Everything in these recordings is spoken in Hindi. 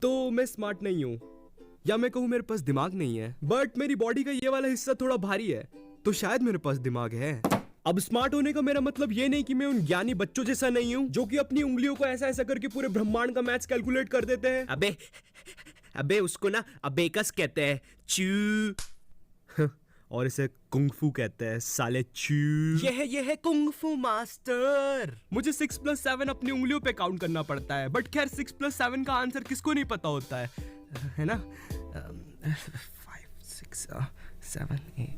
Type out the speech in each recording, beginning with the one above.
तो मैं स्मार्ट नहीं हूँ, या मैं कहूँ मेरे पास दिमाग नहीं है, बट मेरी बॉडी का ये वाला हिस्सा थोड़ा भारी है, तो शायद मेरे पास दिमाग है। अब स्मार्ट होने का मेरा मतलब ये नहीं कि मैं उन ज्ञानी बच्चों जैसा नहीं हूँ जो कि अपनी उंगलियों को ऐसा ऐसा करके पूरे ब्रह्मांड का मैथ्स कैलकुलेट कर देते हैं। अबे उसको ना अबेकस कहते हैं, चू। और इसे कुंगफू कहते हैं, साले चू। ये है कुंगफू मास्टर। मुझे 6+7 अपनी उंगलियों पे काउंट करना पड़ता है, बट खैर 6+7 का आंसर किसको नहीं पता होता है ना? 5 6 7 8।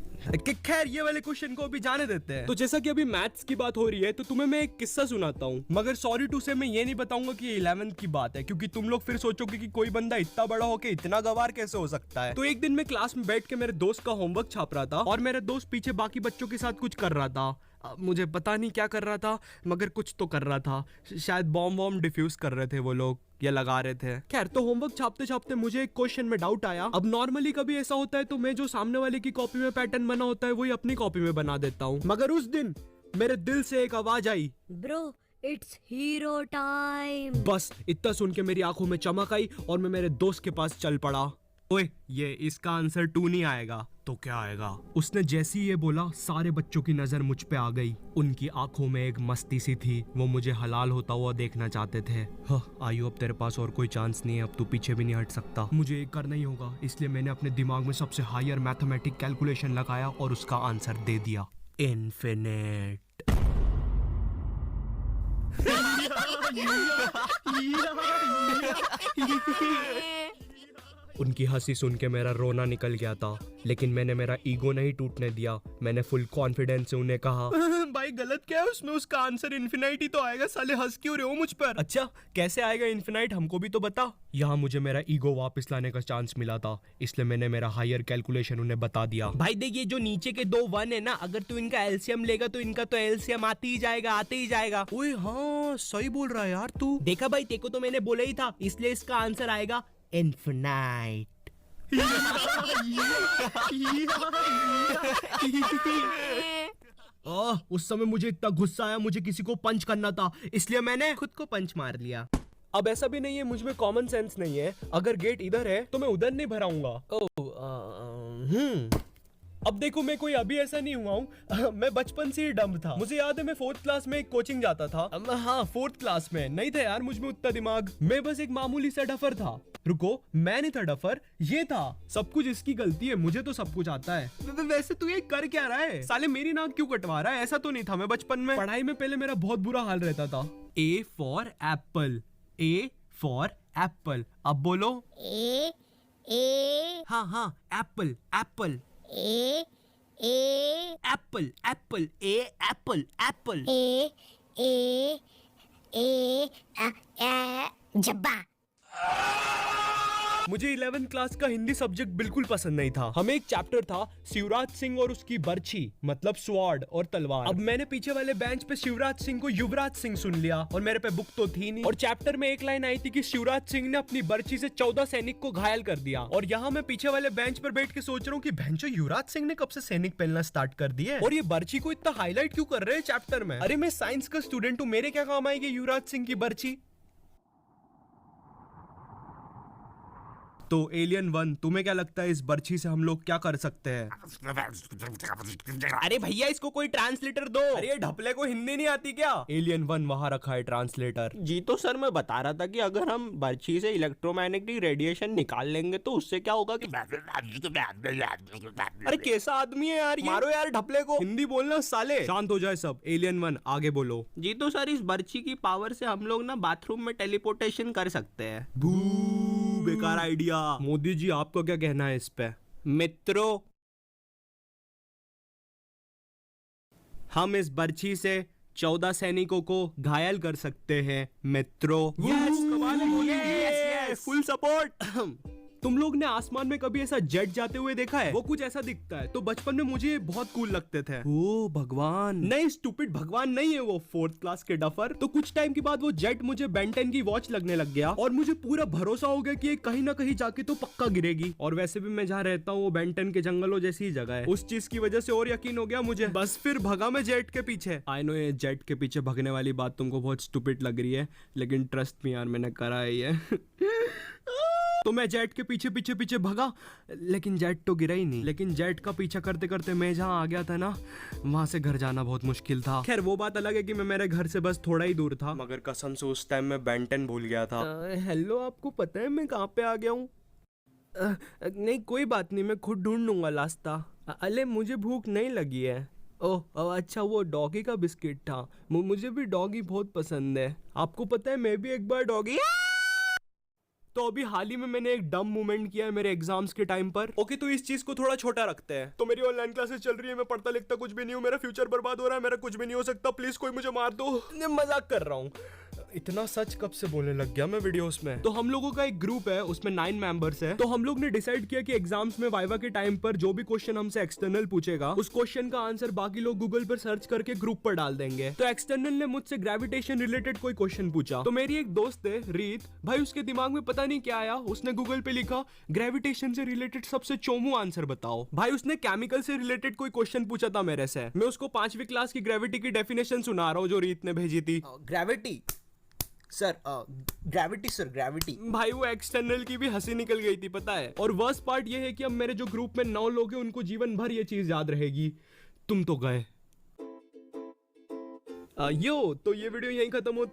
खैर ये वाले क्वेश्चन को अभी जाने देते हैं। तो जैसा कि अभी मैथ्स की बात हो रही है, तो तुम्हें मैं एक किस्सा सुनाता हूँ, मगर सॉरी टू से मैं ये नहीं बताऊंगा कि ये 11th की बात है, क्योंकि तुम लोग फिर सोचोगे कि कोई बंदा इतना बड़ा होके इतना गवार कैसे हो सकता है। तो एक दिन मैं क्लास में बैठ के मेरे दोस्त का होमवर्क छाप रहा था, और मेरा दोस्त पीछे बाकी बच्चों के साथ कुछ कर रहा था। मुझे पता नहीं क्या कर रहा था, मगर कुछ तो कर रहा था। शायद बॉम्ब वॉम्ब डिफ्यूज कर रहे थे वो लोग, या लगा रहे थे। खैर, तो होमवर्क छापते छापते मुझे एक क्वेश्चन में डाउट आया। अब नॉर्मली कभी ऐसा होता है तो मैं जो सामने वाले की कॉपी में पैटर्न बना होता है वही अपनी कॉपी में बना देता हूँ, मगर उस दिन मेरे दिल से एक आवाज आई, ब्रो इट्स हीरो टाइम। बस इतना सुन के मेरी आंखों में चमक आई और मैं मेरे दोस्त के पास चल पड़ा। ओए, ये इसका आंसर 2 नहीं आएगा तो क्या आएगा? उसने जैसे ही ये बोला, सारे बच्चों की नजर मुझ पे आ गई। उनकी आंखों में एक मस्ती सी थी, वो मुझे हलाल होता हुआ देखना चाहते थे। आयु, अब तेरे पास और कोई चांस नहीं है, अब तू पीछे भी नहीं हट सकता। मुझे ये करना ही होगा, इसलिए मैंने अपने दिमाग में सबसे हायर मैथमेटिक कैलकुलेशन लगाया और उसका आंसर दे दिया, इन्फिनिट। उनकी हंसी सुन के मेरा रोना निकल गया था, लेकिन मैंने मेरा ईगो नहीं टूटने दिया। मैंने फुल कॉन्फिडेंस से उन्हें कहा, भाई गलत क्या है उसमें? उसका आंसर इन्फिनाइट ही तो आएगा। साले हंस क्यों रहे हो मुझ पर? अच्छा, कैसे आएगा इन्फिनाइट, हमको भी तो बता। यहाँ मुझे मेरा ईगो वापस लाने का चांस मिला था, इसलिए मैंने मेरा हायर कैलकुलेशन उन्हें बता दिया। भाई देखिए, जो नीचे के 2 1 है ना, अगर तू इनका एलसीएम लेगा तो इनका तो एलसीएम आते ही जाएगा। ओए हाँ, सही बोल रहा है यार तू। देखा भाई, तेको तो मैंने बोला ही था, इसलिए इसका आंसर आएगा इन्फिनाइट। उस समय मुझे इतना गुस्सा आया, मुझे किसी को पंच करना था, इसलिए मैंने खुद को पंच मार लिया। अब ऐसा भी नहीं है मुझ में कॉमन सेंस नहीं है, अगर गेट इधर है तो मैं उधर नहीं भराऊंगा। अब देखो, मैं कोई अभी ऐसा नहीं हुआ हूँ, मैं बचपन से ही डम्ब था। मुझे याद है मैं 4th क्लास में एक कोचिंग जाता था। हाँ, 4th क्लास में नहीं था यार मुझ में उतना दिमाग, मैं बस एक मामूली सा डफर था। रुको, मैं नहीं था डफर, ये था। सब कुछ इसकी गलती है, मुझे तो सब कुछ आता है। वैसे तू ये कर क्या रहा है? साले मेरी नाक क्यों कटवा रहा है? ऐसा तो नहीं था मैं बचपन में। पढ़ाई में पहले मेरा बहुत बुरा हाल रहता था। A for Apple, A for Apple. अब बोलो। ए हाँ, एप्पल एप्पल ए एप्पल एप्पल ए एप्पल एप्पल ए ए ए जब्बा। मुझे 11th क्लास का हिंदी सब्जेक्ट बिल्कुल पसंद नहीं था। हमें एक चैप्टर था शिवराज सिंह और उसकी बर्छी, मतलब स्वॉर्ड और तलवार। अब मैंने पीछे वाले बेंच पे शिवराज सिंह को युवराज सिंह सुन लिया, और मेरे पे बुक तो थी नहीं। और चैप्टर में एक लाइन आई थी कि शिवराज सिंह ने अपनी बर्छी से 14 सैनिक को घायल कर दिया। और यहाँ मैं पीछे वाले बेंच पर बैठ के सोच रहा हूँ कि भैंचो, युवराज सिंह ने कब से सैनिक पहनना स्टार्ट कर दिया, और ये बर्छी को इतना हाईलाइट क्यों कर रहे हैं चैप्टर में? अरे मैं साइंस का स्टूडेंट हूँ, मेरे क्या काम आएगी युवराज सिंह की बर्छी? तो एलियन 1, तुम्हें क्या लगता है इस बर्छी से हम लोग क्या कर सकते हैं? अरे भैया, इसको कोई ट्रांसलेटर दो। अरे ढपले को हिंदी नहीं आती क्या? एलियन 1 वहां रखा है ट्रांसलेटर। जी तो सर, मैं बता रहा था कि अगर हम बर्छी से इलेक्ट्रोमैग्नेटिक रेडिएशन निकाल लेंगे तो उससे क्या होगा कि अरे कैसा आदमी है यार ये? मारो यार ढपले को, हिंदी बोलना साले। शांत हो जाए सब। एलियन 1 आगे बोलो। जी तो सर, इस बर्छी की पावर से हम लोग ना बाथरूम में टेलीपोर्टेशन कर सकते हैं। बेकार आइडिया। मोदी जी, आपको क्या कहना है इस पे? मित्रों, हम इस बर्छी से 14 सैनिकों को घायल कर सकते हैं मित्रों। Yes, full support. तुम लोग ने आसमान में कभी ऐसा जेट जाते हुए देखा है? वो कुछ ऐसा दिखता है। तो बचपन में मुझे ये बहुत कूल लगते थे। ओ भगवान नहीं, स्टूपिड भगवान नहीं है वो, 4th क्लास के डफर। तो कुछ टाइम के बाद वो जेट मुझे बेन 10 की वॉच लगने लग गया, और मुझे पूरा भरोसा हो गया कि ये कहीं ना कहीं जाके तो पक्का गिरेगी। और वैसे भी मैं जहाँ रहता हूँ वो बेन 10 के जंगलों जैसी ही जगह है। उस चीज की वजह से और यकीन हो गया मुझे। बस फिर भगा मैं जेट के पीछे। आई नो ये जेट के पीछे भगने वाली बात तुमको बहुत स्टूपिड लग रही है, लेकिन ट्रस्ट मी यार, मैंने करा है ये। तो मैं जेट के पीछे पीछे पीछे भगा, लेकिन जेट तो गिरा ही नहीं। लेकिन जेट का पीछा करते करते मैं जहाँ आ गया था ना, वहां से घर जाना बहुत मुश्किल था। खैर वो बात अलग है कि मैं मेरे घर से बस थोड़ा ही दूर था, मगर कसम से उस टाइम मैं बेंटन भूल गया था। हेलो, आपको पता है मैं कहाँ पे आ गया हूँ? नहीं कोई बात नहीं, मैं खुद ढूंढ लूंगा रास्ता। अले मुझे भूख नहीं लगी है। ओह अच्छा, वो डॉगी का बिस्किट था। मुझे भी डॉगी बहुत पसंद है। आपको पता है मैं भी एक बार डॉगी। तो अभी हाल ही में मैंने एक डम मूवमेंट किया है मेरे एग्जाम्स के टाइम पर। ओके, तो इस चीज को थोड़ा छोटा रखते हैं। तो मेरी ऑनलाइन क्लासेस चल रही है, मैं पढ़ता लिखता कुछ भी नहीं हूँ, मेरा फ्यूचर बर्बाद हो रहा है, मेरा कुछ भी नहीं हो सकता, प्लीज कोई मुझे मार दो। मैं मजाक कर रहा हूँ। इतना सच कब से बोलने लग गया मैं वीडियोस में। तो हम लोगों का एक ग्रुप है, उसमें 9 मेंबर्स है। तो हम लोग ने डिसाइड किया कि एग्जाम्स में वाइवा के टाइम पर जो भी क्वेश्चन हमसे एक्सटर्नल पूछेगा, उस क्वेश्चन का आंसर बाकी लोग गूगल पर सर्च करके ग्रुप पर डाल देंगे। तो एक्सटर्नल ने मुझसे ग्रेविटेशन रिलेटेड कोई क्वेश्चन पूछा। तो मेरी एक दोस्त है रीत, भाई उसके दिमाग में पता नहीं क्या आया, उसने गूगल पे लिखा ग्रेविटेशन से रिलेटेड सबसे चोमू आंसर बताओ। भाई उसने केमिकल से रिलेटेड कोई क्वेश्चन पूछा था मेरे से। मैं उसको 5वीं क्लास की ग्रेविटी की डेफिनेशन सुना रहा हूँ जो रीत ने भेजी थी। Gravity sir, gravity sir, gravity. भाई वो एक्सटर्नल की भी हंसी निकल गई थी पता है। और वर्स्ट पार्ट ये है कि अब मेरे जो ग्रुप में 9 लोग हैं उनको जीवन भर ये चीज याद रहेगी। तुम तो गए। यो तो ये वीडियो यहीं खत्म होती